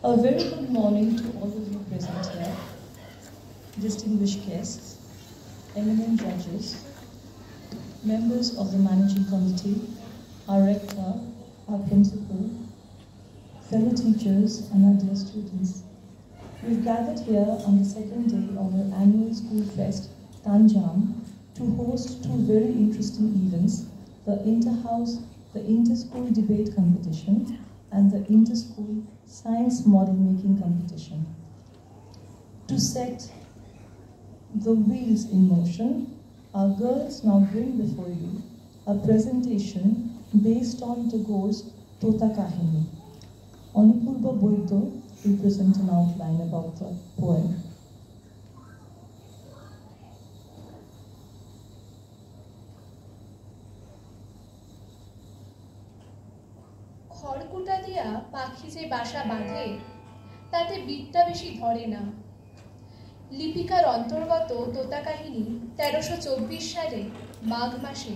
A very good morning to all of you present here, distinguished guests, eminent judges, members of the managing committee, our rector, our principal, fellow teachers, and our dear students. We've gathered here on the second day of our annual school fest, Tanjam, to host two very interesting events, the Inter-House, the Inter-School Debate Competition, and the Inter-School Science Model Making Competition. To set the wheels in motion, our girls now bring before you a presentation based on Tagore's Tota Kahini. Anupurba Boito will present an outline about the poem. খড়কুটা দিয়া পাখি যে বাসা বাঁধে তাতে বিটটা বেশি ধরে না। লিপিকার অন্তর্গত তোতা কাহিনী 1324 সালে মাঘ মাসে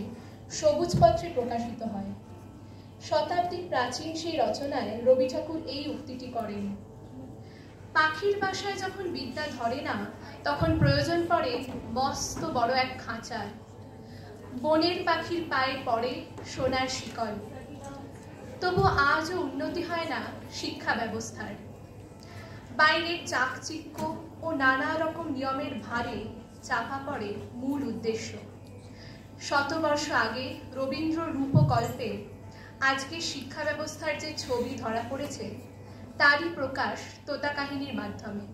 সবুজপত্রে প্রকাশিত হয়। শতাব্দীর প্রাচীন সেই রচনায় রবি ঠাকুর এই উক্তিটি করেন, পাখির বাসায় যখন বিদ্যা ধরে না তখন প্রয়োজন পড়ে মস্ত বড় এক খাঁচার। বনের পাখির পায়ে পড়ে সোনার শিকল। তবু আজও উন্নতি হয় না শিক্ষা ব্যবস্থার। বাইরের চাকচিক্য ও নানা রকম নিয়মের ভারে চাপা পড়ে মূল উদ্দেশ্য। শতবর্ষ আগে রবীন্দ্র রূপকল্পে আজকে শিক্ষা ব্যবস্থার যে ছবি ধরা পড়েছে তারই প্রকাশ তোতা কাহিনীর মাধ্যমে।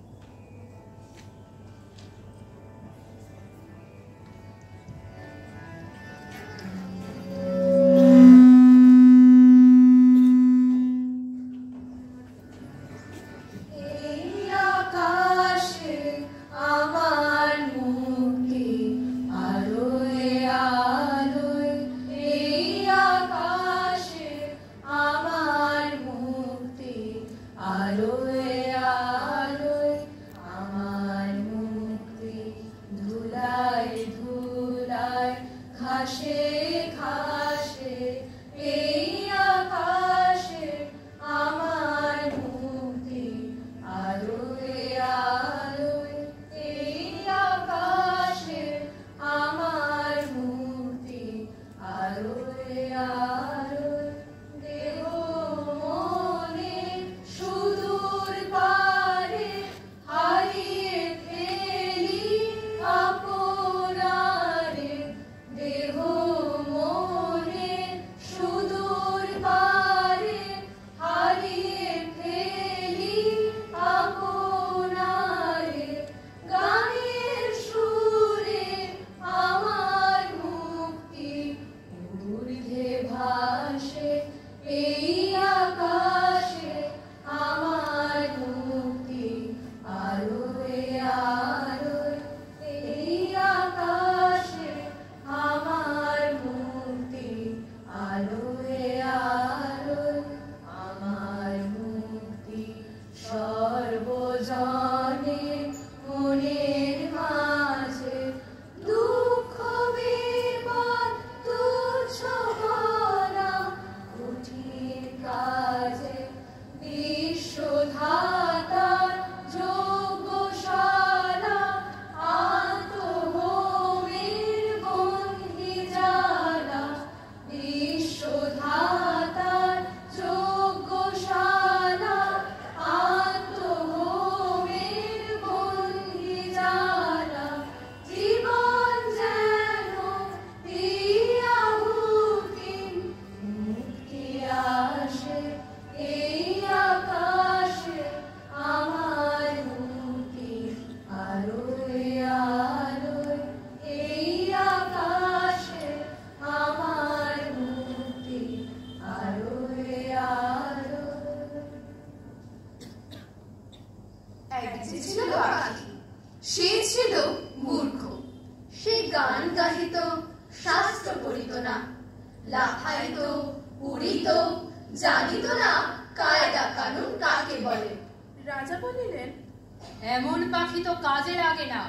এমন পাখি তো কাজে লাগে না,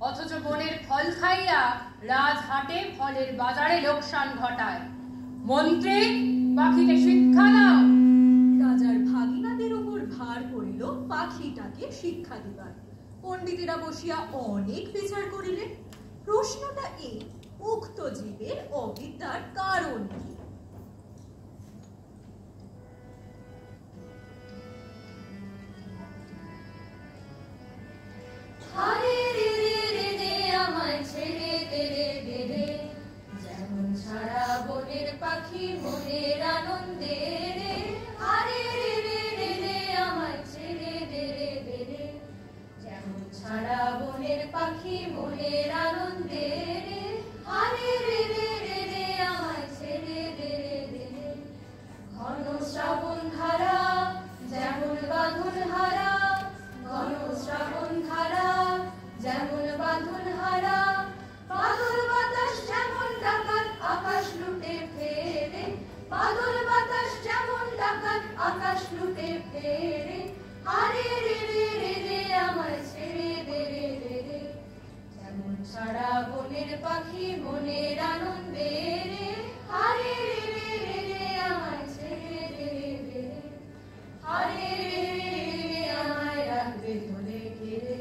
অথচ বনের ফল খাইয়া রাজহাটে ফলের বাজারে লোকসান ঘটায়। মন্ত্রী, পাখিকে শিক্ষা দাও। রাজার ভাগিনাদের উপর ভার পড়িল পাখিটাকে শিক্ষা দিবার। পণ্ডিতেরা বসিয়া অনেক বিচার করিলেন। প্রশ্নটা এই, উক্ত জীবের অবিদ্যার কারণ কি? যেমন ছাড়া বনের পাখি মনের আনন্দে রে, আরে রে রে রে রে আমায় ছেড়ে দে রে দে রে। যেমন ছাড়া বনের পাখি মনের আনন্দে রে, আরে রে রে রে রে আমায় ছেড়ে দে রে দে রে। ঘন শ্রাবণ ধারা যেমন বাঁধন হারা, ঘন শ্রাবণ ধারা যেমন বাঁধন হারা। বাদল বাতাস যেমন ডাকাত আকাশ লুটে ফেরে, বাদল বাতাস যেমন ডাকাত আকাশ লুটে ফেরে। আরে রে রে রে রে আমায় ছেড়ে দে রে দে রে। যেমন ছাড়া বনের পাখি মনের আনন্দে রে, আরে রে রে রে রে আমায় ছেড়ে দে রে দে রে। আরে রে রে রে আমায় রাখবে ধরে ঘিরে,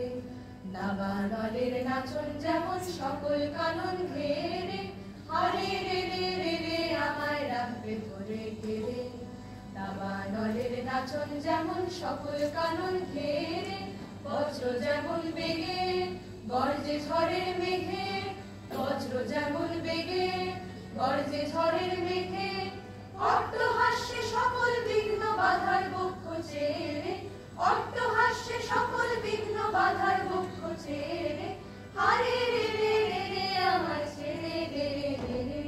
দাবানলের নাচন যেমন সকল কানন ঘেরে। আরে রে রে রে রে আমায় রাখবে ধরে ঘিরে, দাবানলের নাচন যেমন সকল কানন ঘেরে। বজ্র যেমন বেগে গর্জে ঝড়ের মেঘে, বজ্র যেমন বেগে গর্জে ঝড়ের মেঘে। অট্টহাস্যে সকল বিঘ্ন বাধার বক্ষ ছেড়ে, অট্টহাস্যে সকল বিঘ্ন বাধার বক্ষ ছেড়ে। আরে রে রে রে রে আমায় ছেড়ে দে রে দে রে।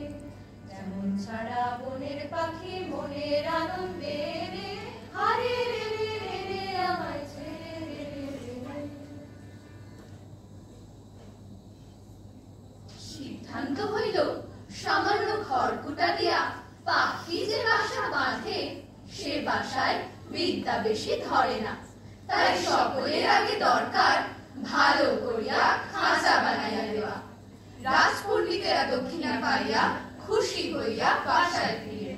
যেমন ছাড়া বনের পাখি মনের আনন্দে রে, আরে রে রে রে রে আমায় ছেড়ে দে রে দে রে। সিদ্ধান্ত হইল সামান্য খড়কুটা দিয়া পাখি যে বাসা বাঁধে, সে বাসায় বিদ্যা বেশি ধরে না। তাই সকলের আগে দরকার ভালো করিয়া খাঁচা বানাইয়া দেওয়া। রাজপণ্ডিতেরা দক্ষিণা পাইয়া খুশি হইয়া বাসায় ফিরে।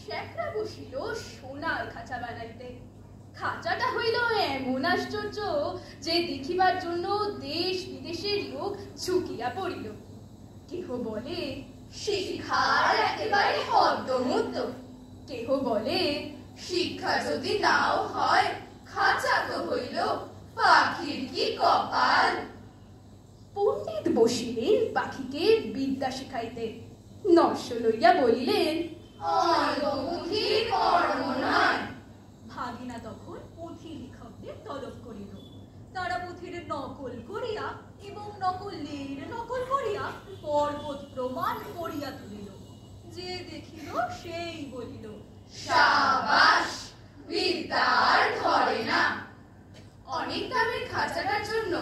শেখরা বসিল সোনার খাঁচা বানাইতে। খাঁচাটা হইল এমন আশ্চর্য যে দেখিবার জন্য দেশ বিদেশের লোক ঝুঁকিয়া পড়িল। কেহ বলে শিক্ষার একেবারে হদ্দমুদ্দ, কেহ বলে শিক্ষা যদি নাও হয় খাঁচা তো হইল পাখির কি কপাল। পণ্ডিত বসিলেন পাখিকে বিদ্যা শিখাইতে। নর্স লইয়া বলিলেন, অন্ধমুখীর কর্ম নয়। ভাগিনা তখন পুঁথি লিখকদের তলব করিল। তারা পুঁথির নকল করিয়া এবং নকলের নকল করিয়া পর্বত প্রমাণ করিয়া তুলিল। যে দেখিল সেই বলিল, সাবাস, বিদ্যা আর ধরে না। অনেক দামের খাঁচাটার জন্য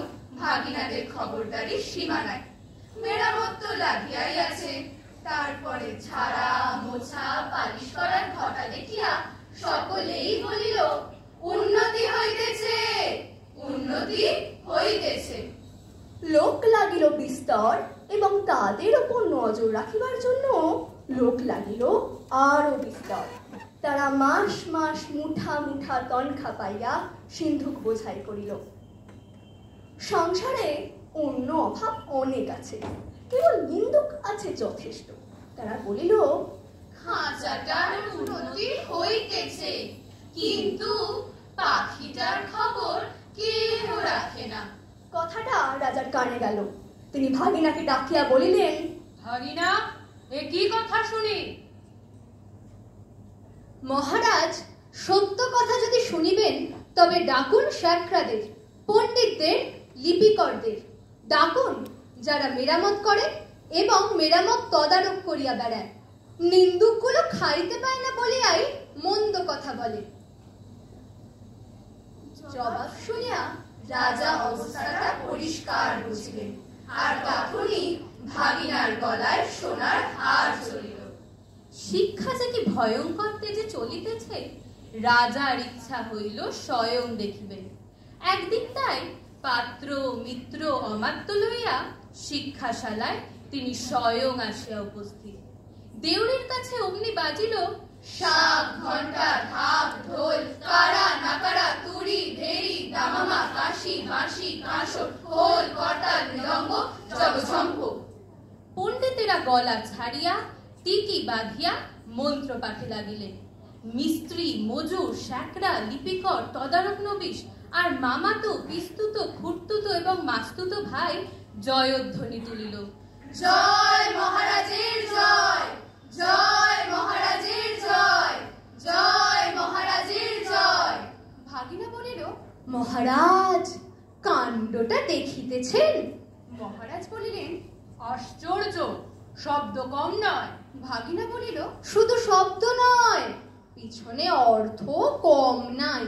ভাগিনাদের খবরদারির সীমা নাই। মেরামত তো লাগিয়াই আছে। তারপরে ঝাড়া মোছা পালিশ করার ঘটা দেখিয়া সকলেই বলিল, উন্নতি হইতেছে, উন্নতি হইতেছে। লোক লাগিল বিস্তর এবং তাদের উপর নজর রাখিবার জন্য লোক লাগিল আরো বিস্তর। তারা মাস মাস মুঠা মুঠা তনখা পাইয়া সিন্ধুক বোঝাই করিল। সংসারে অন্য অভাব অনেক আছে, কেবল নিন্দুক আছে যথেষ্ট। তারা বলিল, খাঁচাটার উন্নতি হইতেছে, কিন্তু পাখিটার খবর কেহ রাখে না। কথাটা রাজার কানে গেল। তিনি ভাগিনাকে ডাকিয়া বলিলেন, ভাগিনা, এ কি কথা শুনি? মহারাজ, সত্য কথা যদি শুনিবেন তবে ডাকুন শেখরাদের, পণ্ডিতদের, লিপিকরদের। ডাকুন যারা মেরামত করে এবং মেরামত তদারক করিয়া বেড়ায়। নিন্দুকগুলো খাইতে পায় না বলিয়াই মন্দ কথা বলে। জবাব শুনিয়া রাজা অবস্থাটা পরিষ্কার বুঝিলেন, আর তখনই ভাগিনার গলায় সোনার হার চলিল। শিক্ষা যে কি ভয়ঙ্কর তেজে চলিতেছে, রাজার ইচ্ছা হইল স্বয়ং দেখিবেন। একদিন তাই পাত্র মিত্র অমাত্য লইয়া শিক্ষাশালায় তিনি স্বয়ং আসিয়া উপস্থিত। দেউড়ির কাছে অমনি বাজিল শাক, ঘণ্টা, ঢাক, ঢোল, কারা, নাকারা, তুড়ি, ভেরি, দামামা, কাশি, বাঁশি, কাঁসর, খোল, করতাল, মৃদঙ্গ, জগঝম্প। পণ্ডিতেরা গলা ছাড়িয়া টিকি বাঁধিয়া মন্ত্র পাঠে লাগিলেন। মিস্ত্রি, মজুর, শ্যাকরা, লিপিকর, তদারক নবিশ আর মামাতো, পিস্তুত, খুঁড়তুতো এবং মাস্তুতো ভাই জয়ধ্বনি তুলিল। জয় মহারাজের জয়, জয় মহারাজের জয়, জয় মহারাজের জয়। ভাগিনা বলিল, মহারাজ কাণ্ডটা দেখিতেছেন? মহারাজ বলিলেন, আশ্চর্য, শব্দ কম নয়। ভাগিনা বলিল, শুধু শব্দ নয়, পিছনে অর্থ কম নাই।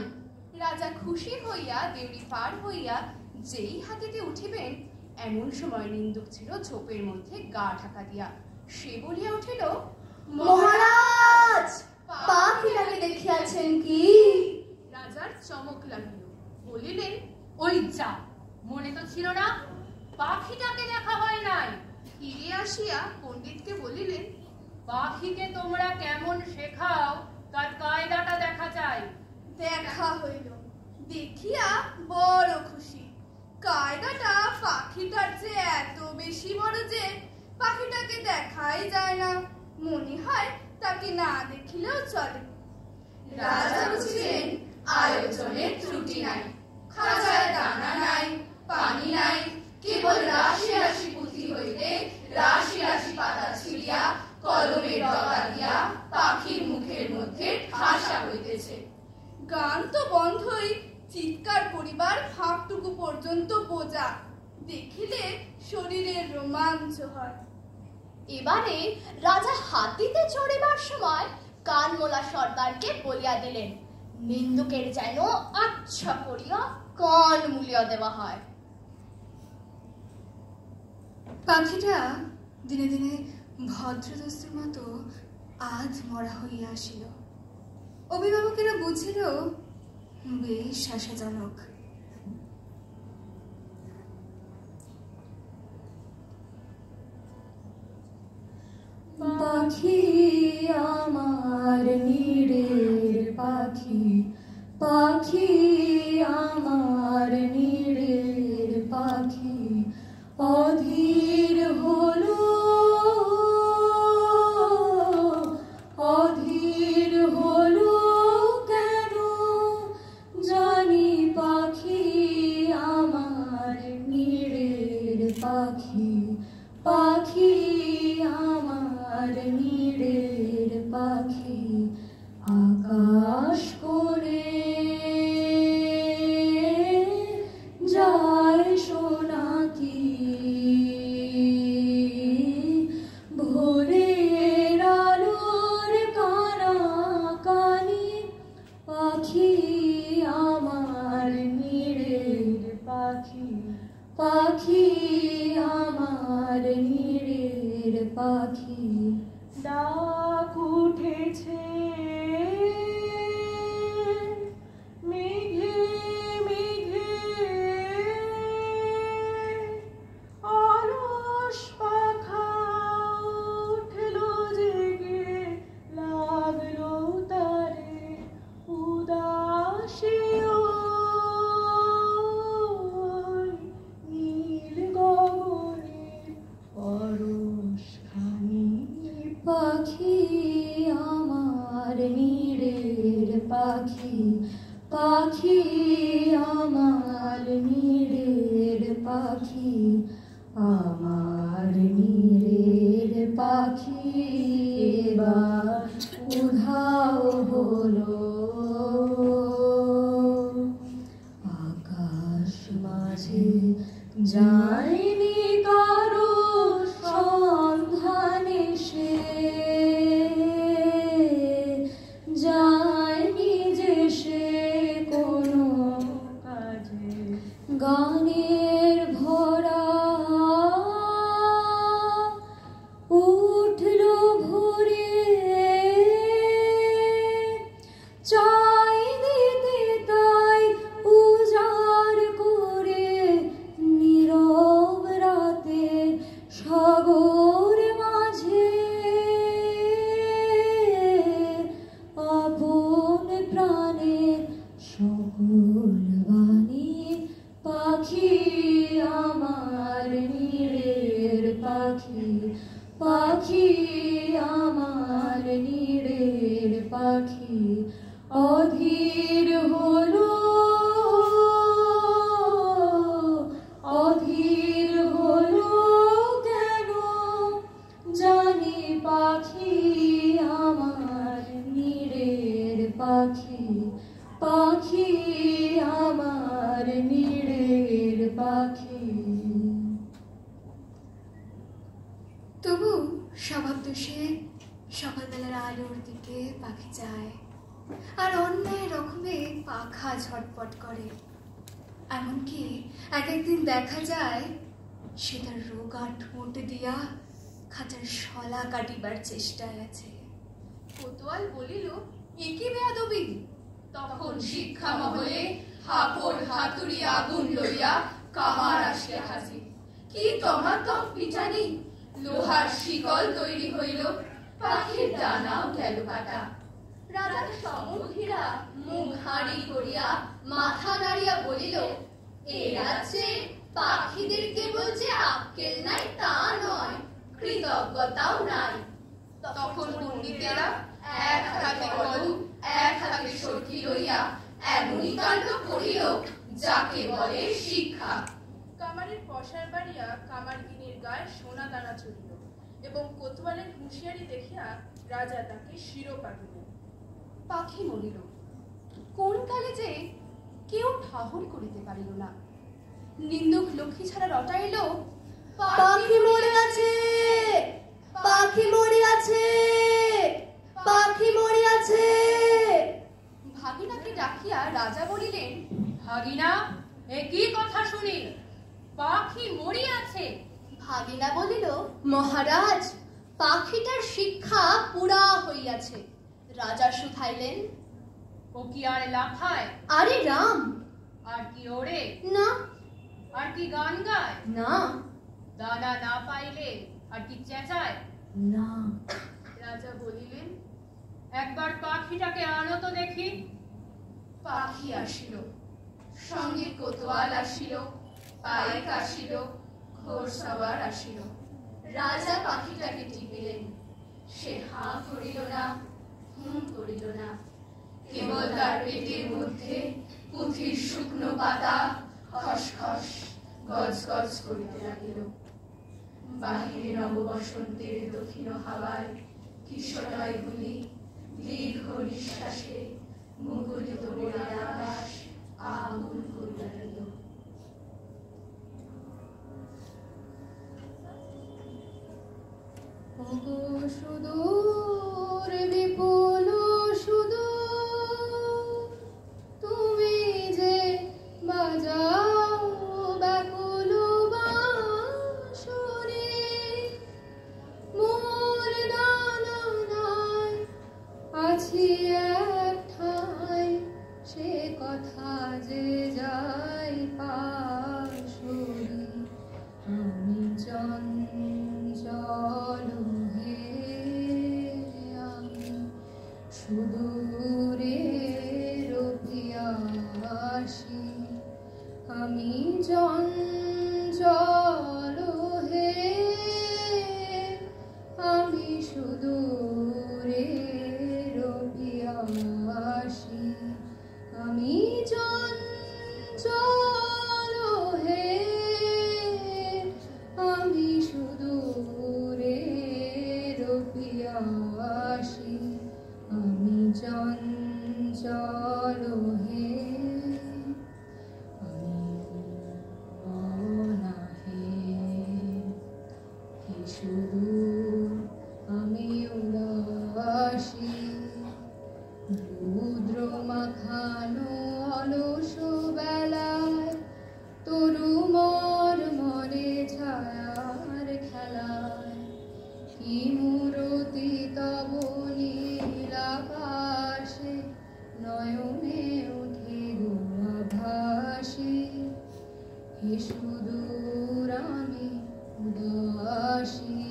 রাজা খুশি হইয়া দেউড়ি পার হইয়া যেই হাতিতে উঠিবেন, এমন সময় নিন্দুক ছিল ঝোপের মধ্যে গা ঢাকা দিয়া। সে বলিয়া উঠিল, মহারাজ পাখিটাকে দেখিয়াছেন কি? রাজার চমক লাগিল, বলিলেন, ওই যা, মনে তো ছিল না, পাখিটাকে দেখা হয় নাই। ফিরে আসিয়া পণ্ডিতকে বলিলেন, পাখিকে তোমরা কেমন শেখাও তার কায়দাটা দেখা চাই। দেখা হইল, দেখিয়া বড় খুশি। কায়দাটা পাখিটার যে এত বেশি বড় যে পাখিটাকে দেখাই যায় না, মনে হয় তাকে না দেখিলেও চলে। রাজা বুঝিলেন আয়োজনের ত্রুটি নাই, খাঁচায় দানা নাই, পানি নাই, কেবল রাশি রাশি পুঁথি হইতে রাশি রাশি পাতা ছিঁড়িয়া কলমের ডগা দিয়া পাখির মুখের মধ্যে ঠাসা হইতেছে। গান তো বন্ধই, চিৎকার করিবার ফাঁকটুকু পর্যন্ত বোঝা, দেখিলে শরীরের রোমাঞ্চ হয়। এবারে রাজা হাতিতে চড়িবার সময় কানমোলা সর্দারকে বলিয়া দিলেন, নিন্দুকের যেন আচ্ছা করিয়া কান মুলিয়া দেওয়া হয়। পাখিটা দিনে দিনে ভদ্রদস্তুর মতো আধ মরা হইয়া আসিল। অভিভাবকেরা বুঝিল বেশ আশাজনক। পাখি আমার নীড়ের পাখি, পাখি আমার নীড়ের পাখি, অধীর হলো, অধীর হলো কেন জানি, পাখি আমার নীড়ের পাখি, পাখি আমার নীড়ের পাখি, আকাশ করে যায় সোনাকি, ভোরের আলোর কানাকানি, পাখি আমার নীড়ের পাখি, পাখি আমার নীড়ের পাখি। ডাক উঠেছে মেঘে মেঘে, অলস পাখা উঠলো জেগে, লাগলো তারে উদাসী ওই নীল গগনের পরশখানি, পাখি আমার নীড়ের পাখি, পাখি আমার নীড়ের পাখি, আমার নীড়ের পাখি এবার উধাও হলো, আকাশ মাঝে যায়নি কারো সন্ধানে সে, যায়নি যে সে কোনো কাজে, গানের ভরা উঠল ভোরে, চাই দিতে তাই উজাড় করে নীরব পাখি আমার নীড়ের পাখি অধীর হলো অধীর হলো কেন জানি পাখি আমার নীড়ের পাখি পাখি আমার নীড়ের পাখি। তবু স্বভাব দোষে সকালবেলার আলোর দিকে পাখি যায় আর অন্যায় রকমে পাখা ঝটপট করে। এমনকি এক একদিন দেখা যায় সে তার রোগা ঠোঁট দিয়া খাঁচার শলা কাটিবার চেষ্টায় আছে। কোতোয়াল বলিল, একি বেয়াদবি। তখন শিক্ষা মহলে হাপড় হাতুড়ি আগুন লইয়া কামার আসিয়া হাজির। কি তমাতম পিটানি, লোহার শিকল তৈরি হইল, পাখির ডানাও গেল কাটা। রাজার সমর্থীরা মুখ হাঁড়ি করিয়া মাথা নাড়িয়া বলিল, এ রাজ্যে পাখিদের কেবল যে আক্কেল নাই তা নয়, কৃতজ্ঞতাও নাই। তখন পণ্ডিতেরা এক হাতে কলম এক হাতে সখী লইয়া এমনই কাণ্ড করিল যাকে বলে শিক্ষা। কামারের পশার বাড়িয়া কামারগিনীর গায়ে সোনা দানা চড়িল এবং কোতোয়ালের হুঁশিয়ারি দেখিয়া রাজা তাকে শিরোপা দিলেন। পাখি মরিল, কোন কালে যে কেউ ঠাহর করিতে পারিল না। নিন্দুক লক্ষ্মী ছাড়া রটাইল, পাখি মরে আছে, পাখি মরে আছে, পাখি মরে আছে। ভাগিনাকে ডাকিয়া রাজা বলিলেন, ভাগিনা, এ কি কথা শুনি? পাখি মরিয়াছে। ভাগিনা বলিল, মহারাজ, পাখিটার শিক্ষা পুরা হইয়াছে। রাজা শুধাইলেন, ও কি আর লাফায়? আরে রাম। আর কি ওড়ে? না। আর কি গান গায়? না। দানা না পাইলে আর কি চেঁচায়? না। রাজা বলিলেন, একবার পাখিটাকে আনো তো দেখি। পাখি আসিল, সঙ্গে কোতোয়াল আসিল, পাইক আসিল, ঘোড়সওয়ার আসিল। রাজা পাখিটাকে টিপিলেন, সে হাঁ করিল না, হুম করিল না। কেবল তার পেটের মধ্যে পুঁথির শুকনো পাতা খসখস গজ গজ করিতে লাগিল। বাহিরে নববসন্তের দক্ষিণ হাওয়ায় কিশোরয় গুলি দীর্ঘ নিঃশ্বাসে মুকুলিত বোনার আকাশ আগুন করিতে লাগিল। সুদূর বিপুল সুদূর তুমি যে বাজাও ব্যাকুল বাঁশরি, মোর ডানায় আছি এক ঠাঁই, সে কথা যে যাই পাশরি। আমি চঞ্চল হে, আমি সুদূরের পিয়াসী। আমি চঞ্চল হে, আমি সুদূরের পিয়াসী। আমি চঞ্চল হে, আমি সুদূরের পিয়াসী। আমি চঞ্চল হে, আমি অনাহে। কি সুদূর আমি উদাসী, রুদ্র মাখানো অলস বেলায় তরু মর মরে ছায়ার খেলায়। কি মূরতি তব নীল আকাশে নয়নে উঠে গো আভাসে। হে সুদূর আমি উদাসী।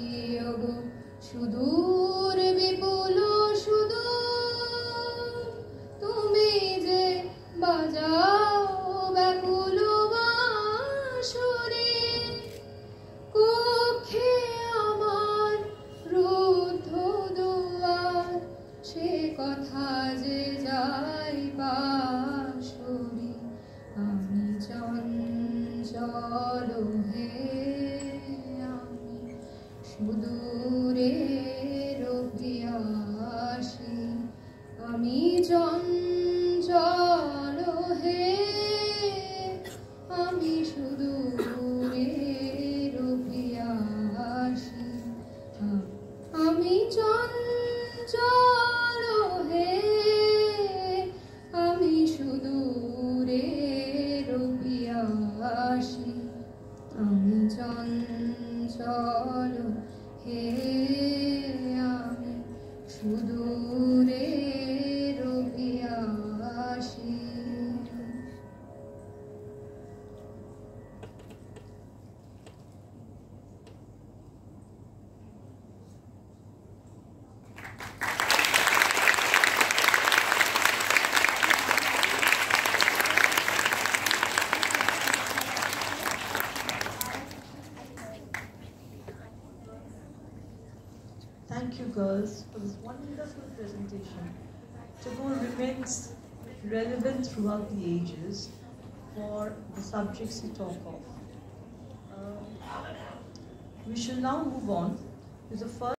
meditation, Tagore remains relevant throughout the ages for the subjects he talks of. We shall now move on to the first